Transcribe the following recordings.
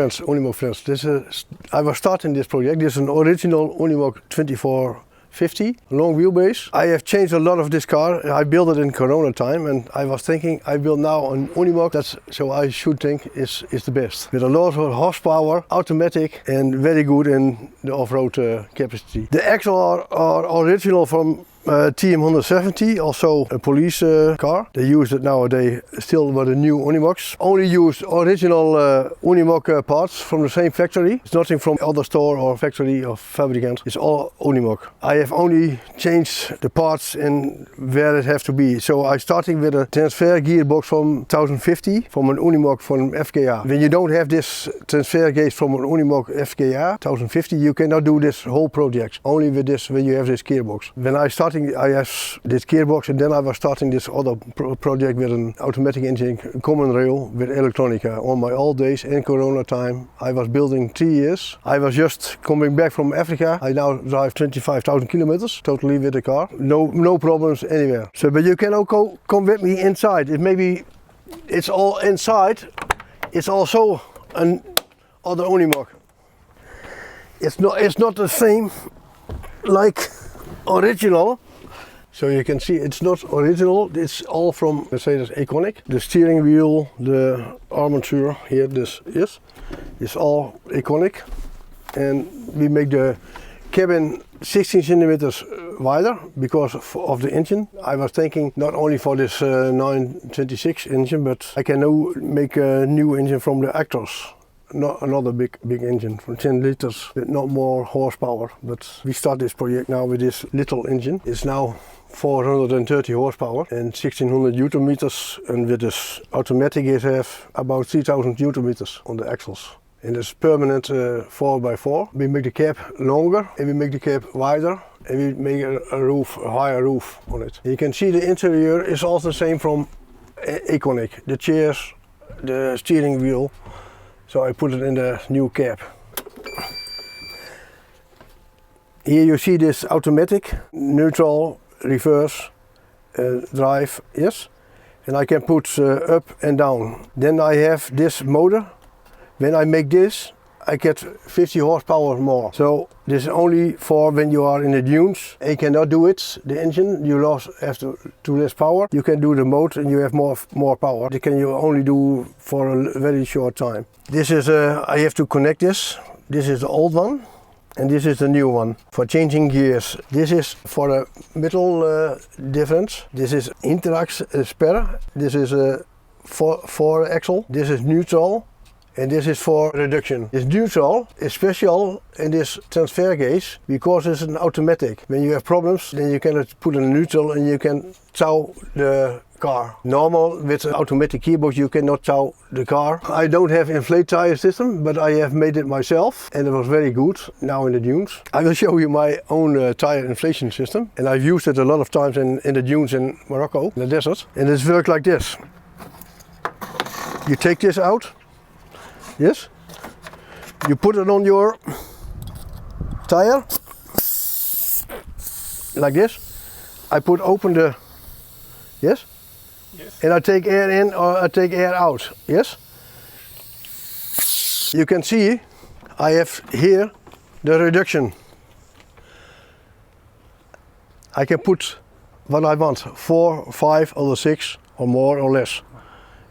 friends, Unimog friends. I was starting this project. This is an original Unimog 2450, long wheelbase. I have changed a lot of this car. I built it in Corona time, and I was thinking I build now an Unimog. So I should think is the best. With a lot of horsepower, automatic, and very good in the off-road capacity. The axles are original from TM170, also a police car. They use it nowadays still with the new Unimogs. Only use original Unimog parts from the same factory. It's nothing from other store or factory or fabricant. It's all Unimog. I have only changed the parts and where it has to be. So I starting with a transfer gearbox from 1050 from an Unimog from FKA. When you don't have this transfer gauge from an Unimog FKA 1050, you cannot do this whole project. Only with this when you have this gearbox. When I started I have this gearbox, and then I was starting this other project with an automatic engine, common rail with electronica. On my old days in Corona time, I was building 3 years. I was just coming back from Africa. I now drive 25,000 kilometers totally with the car. No problems anywhere. So, but you can also come with me inside. It's all inside. It's also an other Unimog. It's not the same like original. So you can see it's not original, it's all from Mercedes Iconic. The steering wheel, the armature here, this is all Iconic. And we make the cabin 16 centimeters wider because of the engine. I was thinking not only for this 926 engine, but I can now make a new engine from the Actros. Not another big engine from 10 liters with not more horsepower. But we start this project now with this little engine. It's now 430 horsepower and 1600 Newton meters, and with this automatic it have about 3000 Newton meters on the axles. And it's permanent 4x4. We make the cab longer and we make the cab wider, and we make a higher roof on it. You can see the interior is also the same from Iconic. The chairs, the steering wheel. So I put it in the new cab. Here you see this automatic, neutral, reverse, drive, yes. And I can put up and down. Then I have this motor. When I make this, I get 50 horsepower more. So this is only for when you are in the dunes. You cannot do it, the engine, you have too less power. You can do the mode and you have more power. This can you only do for a very short time. This is, I have to connect this. This is the old one. And this is the new one for changing gears. This is for the middle difference. This is interax-sperre. This is a four axle. This is neutral. And this is for reduction. This neutral is special in this transfer gauge because it's an automatic. When you have problems, then you can put a neutral and you can tow the car. Normal with an automatic gearbox you cannot tow the car. I don't have inflate tire system, but I have made it myself and it was very good now in the dunes. I will show you my own tire inflation system, and I've used it a lot of times in the dunes in Morocco, in the desert. And it's worked like this. You take this out. Yes, you put it on your tire like this. I open the, yes, and I take air in or I take air out, yes. You can see I have here the reduction. I can put what I want, 4, 5 or 6 or more or less.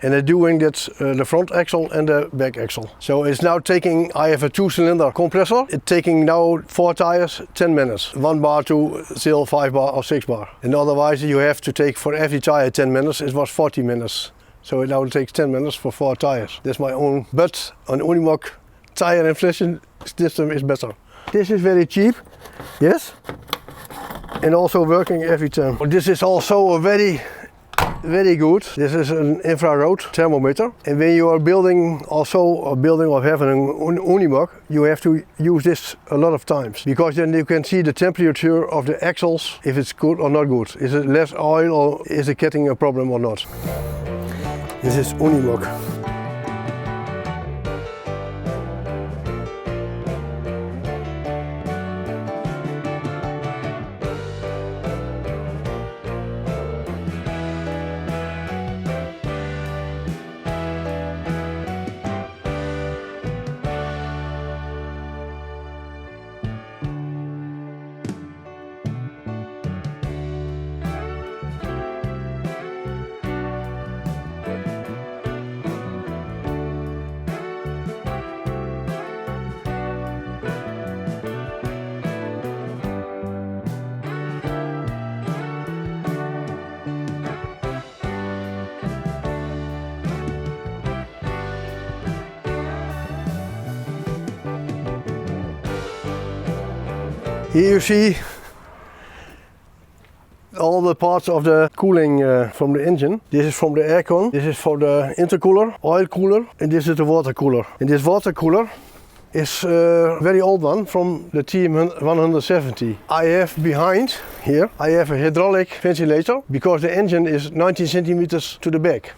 And they're doing that the front axle and the back axle. So it's now taking, I have a 2-cylinder compressor. It's taking now 4 tires, 10 minutes. 1 bar to still 5 bar or 6 bar. And otherwise you have to take for every tire 10 minutes. It was 40 minutes. So it now takes 10 minutes for 4 tires. That's my own. But an Unimog tire inflation system is better. This is very cheap, yes. And also working every time. This is also a very good. This is an infrared thermometer, and when you are building or having an Unimog, you have to use this a lot of times, because then you can see the temperature of the axles, if it's good or not good. Is it less oil or is it getting a problem or not? This is Unimog. Here you see all the parts of the cooling from the engine. This is from the aircon, this is for the intercooler, oil cooler, and this is the water cooler. And this water cooler is a very old one from the TM170. I have behind here, I have a hydraulic ventilator because the engine is 19 centimeters to the back.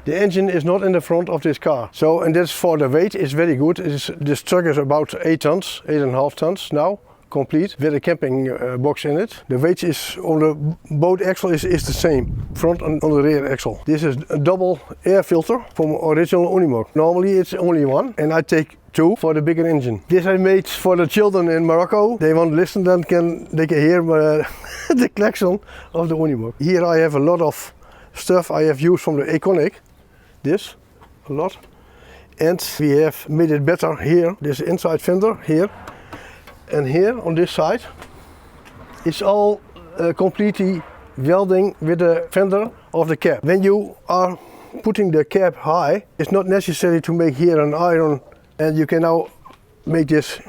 The engine is not in the front of this car. So, and that's for the weight, is very good. This truck is about 8 tons, 8.5 tons now, complete, with a camping box in it. The weight is on the both axle is the same, front and on the rear axle. This is a double air filter from original Unimog. Normally it's only one, and I take 2 for the bigger engine. This I made for the children in Morocco. They want to listen, then they can hear the klaxon of the Unimog. Here I have a lot of stuff I have used from the Iconic. This, a lot. And we have made it better here. This inside fender here. And here on this side, it's all completely welding with the fender of the cap. When you are putting the cap high, it's not necessary to make here an iron, and you can now make this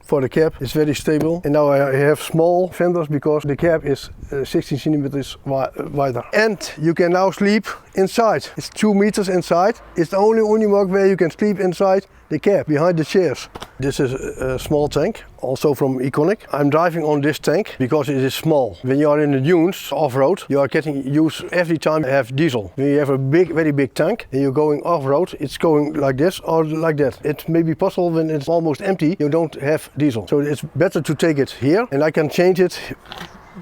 for the cap. It's very stable. And now I have small fenders because the cap is 16 centimeters wider. And you can now sleep inside. It's 2 meters inside. It's the only Unimog where you can sleep inside the cab, behind the chairs. This is a small tank, also from Iconic. I'm driving on this tank because it is small. When you are in the dunes, off-road, you are getting used every time to have diesel. When you have a big, very big tank and you're going off-road, it's going like this or like that. It may be possible when it's almost empty, you don't have diesel. So it's better to take it here, and I can change it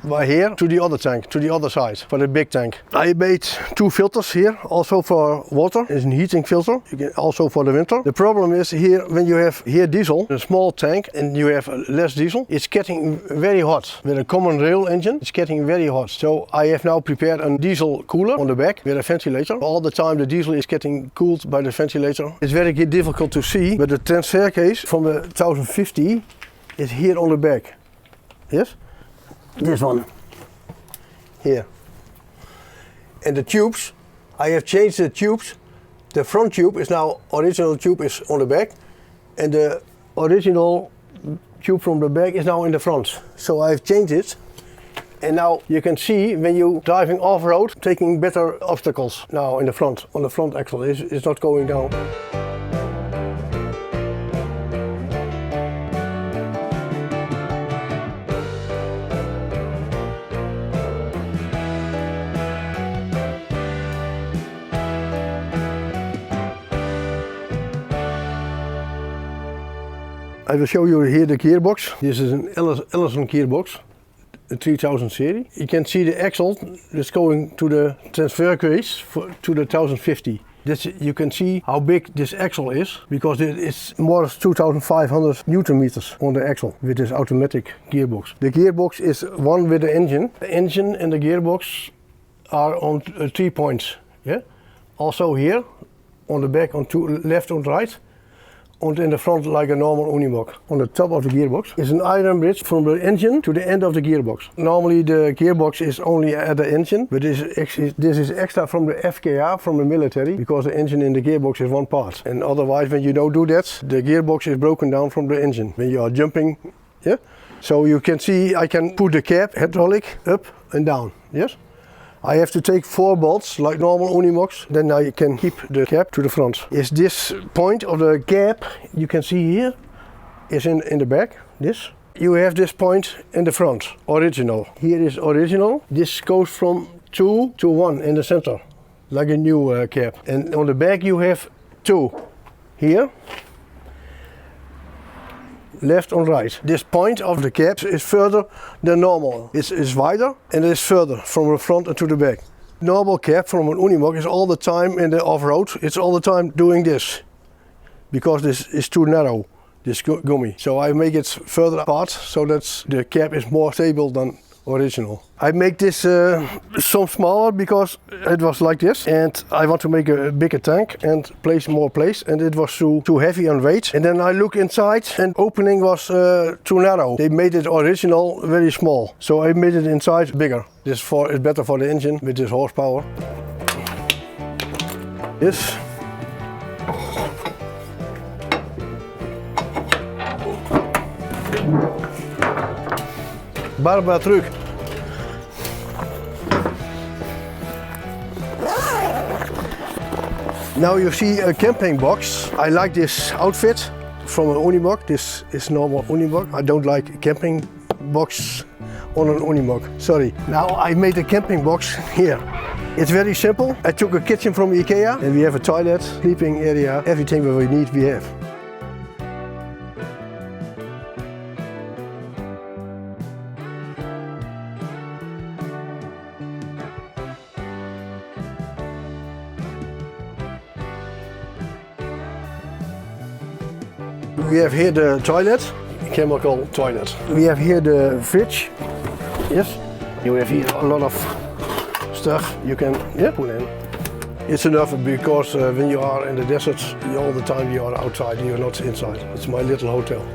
by here to the other tank, to the other side, for the big tank. I made 2 filters here, also for water. It's a heating filter, also for the winter. The problem is here, when you have here diesel, a small tank, and you have less diesel, it's getting very hot. With a common rail engine, it's getting very hot. So I have now prepared a diesel cooler on the back with a ventilator. All the time the diesel is getting cooled by the ventilator. It's very difficult to see, but the transfer case from the 1050 is here on the back. Yes? This one, here. And the tubes, I have changed the tubes. The front tube is now, original tube is on the back, and the original tube from the back is now in the front. So I've changed it, and now you can see when you driving off-road, taking better obstacles now in the front, on the front axle, it's not going down. I will show you here the gearbox. This is an Ellison gearbox, the 3000 series. You can see the axle that's going to the transfer case to the 1050. You can see how big this axle is, because it's more than 2500 Newton meters on the axle with this automatic gearbox. The gearbox is one with the engine. The engine and the gearbox are on 3 points. Yeah? Also here on the back on left and right. And in the front like a normal Unimog. On the top of the gearbox is an iron bridge from the engine to the end of the gearbox. Normally the gearbox is only at the engine, but this is extra from the FKA, from the military, because the engine and the gearbox is one part. And otherwise when you don't do that, the gearbox is broken down from the engine. When you are jumping, yeah? So you can see I can put the cab, hydraulic, up and down, yes? I have to take 4 bolts like normal Unimogs, then I can keep the cap to the front. Is this point of the gap you can see here is in the back, this. You have this point in the front, original. Here is original. This goes from 2 to 1 in the center, like a new cap. And on the back you have 2 here. Left and right. This point of the cap is further than normal. It's wider and it's further from the front to the back. Normal cap from an Unimog is all the time in the off-road. It's all the time doing this, because this is too narrow, this gummy. So I make it further apart so that the cap is more stable than original. I make this some smaller because it was like this, and I want to make a bigger tank and place more place, and it was too heavy on weight. And then I look inside and opening was too narrow. They made it original very small, so I made it inside bigger. This is better for the engine with this horsepower. This. Barbara truck. Now you see a camping box. I like this outfit from an Unimog. This is normal Unimog. I don't like a camping box on an Unimog. Sorry. Now I made a camping box here. It's very simple. I took a kitchen from IKEA and we have a toilet, sleeping area, everything that we need we have. We have here the toilet, chemical toilet. We have here the fridge. Yes. You have here a lot of stuff you can put in. It's enough because when you are in the desert, all the time you are outside, you're not inside. It's my little hotel.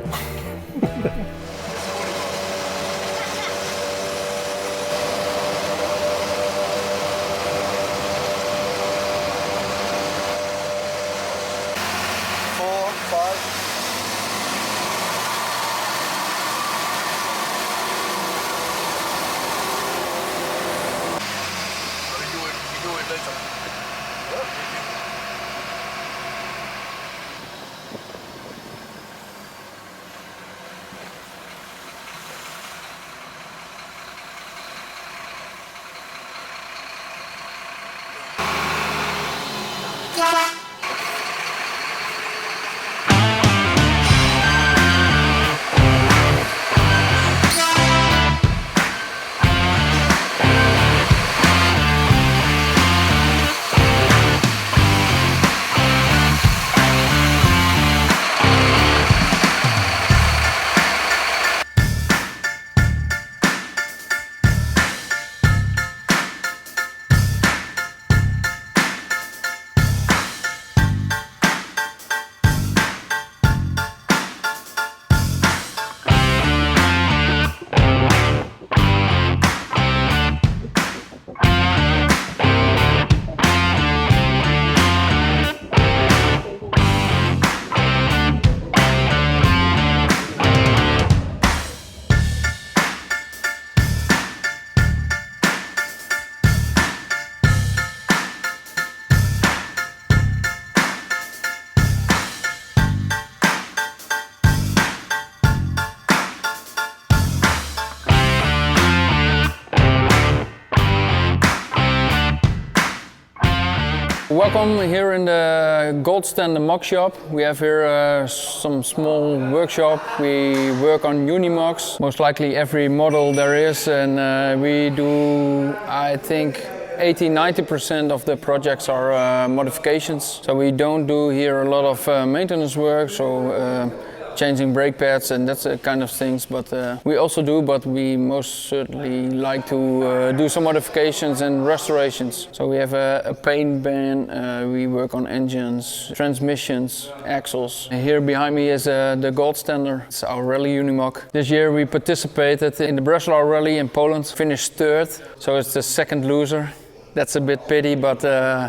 Welcome here in the Goldständer mock shop. We have here some small workshop. We work on Unimogs, most likely every model there is, and we do, I think, 80–90% of the projects are modifications. So we don't do here a lot of maintenance work, so changing brake pads and that's the kind of things, but we also do, but we most certainly like to do some modifications and restorations. So we have a paint bin, we work on engines, transmissions, axles. And here behind me is the Goldständer. It's our rally Unimog. This year we participated in the Breslau Rally in Poland, finished third, so it's the second loser. That's a bit pity, but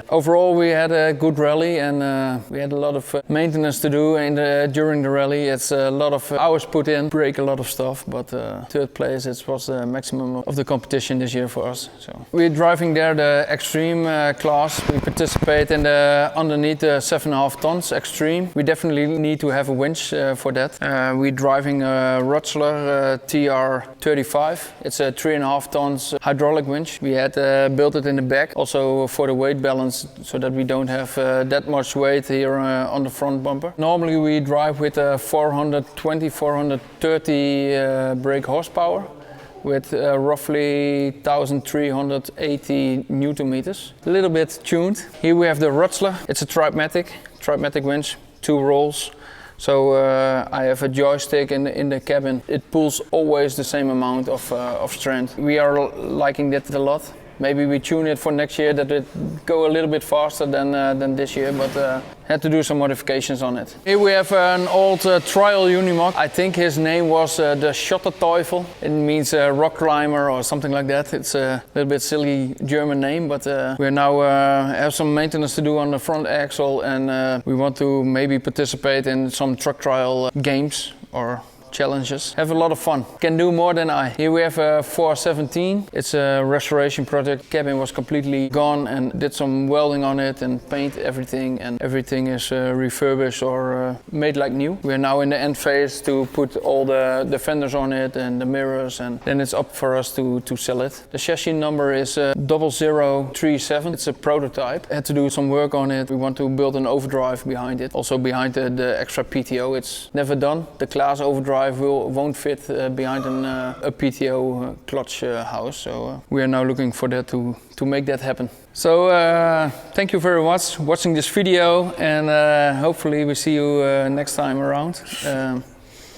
overall we had a good rally and we had a lot of maintenance to do during the rally. It's a lot of hours put in, break a lot of stuff, but third place it was the maximum of the competition this year for us. So we're driving there the extreme class. We participate in the underneath 7.5 tons extreme. We definitely need to have a winch for that. We're driving a Rötzler TR35. It's a 3.5 tons hydraulic winch. We had built it in the back, also for the weight balance, so that we don't have that much weight here on the front bumper. Normally we drive with 420–430 brake horsepower with roughly 1,380 Newton meters. A little bit tuned. Here we have the Rötzler. It's a trimatic winch, 2 rolls. So I have a joystick in the cabin. It pulls always the same amount of strength. We are liking that a lot. Maybe we tune it for next year that it go a little bit faster than this year, but had to do some modifications on it. Here we have an old trial Unimog. I think his name was the Schotterteufel. It means rock climber or something like that. It's a little bit silly German name, but we now have some maintenance to do on the front axle, and we want to maybe participate in some truck trial games or challenges. Have a lot of fun. Can do more than I. Here we have a 417. It's a restoration project. Cabin was completely gone and did some welding on it and paint everything, and everything is refurbished or made like new. We're now in the end phase to put all the fenders on it and the mirrors, and then it's up for us to sell it. The chassis number is 0037. It's a prototype. Had to do some work on it. We want to build an overdrive behind it. Also behind the extra PTO. It's never done. The class overdrive won't fit behind a PTO clutch house. So we are now looking for that to make that happen. So thank you very much for watching this video, and hopefully we see you next time around.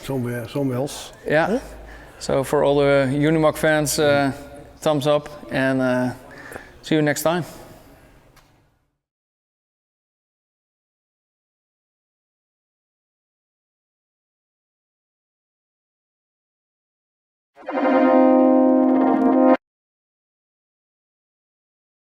Somewhere else. Yeah. Huh? So for all the Unimog fans, thumbs up, and see you next time.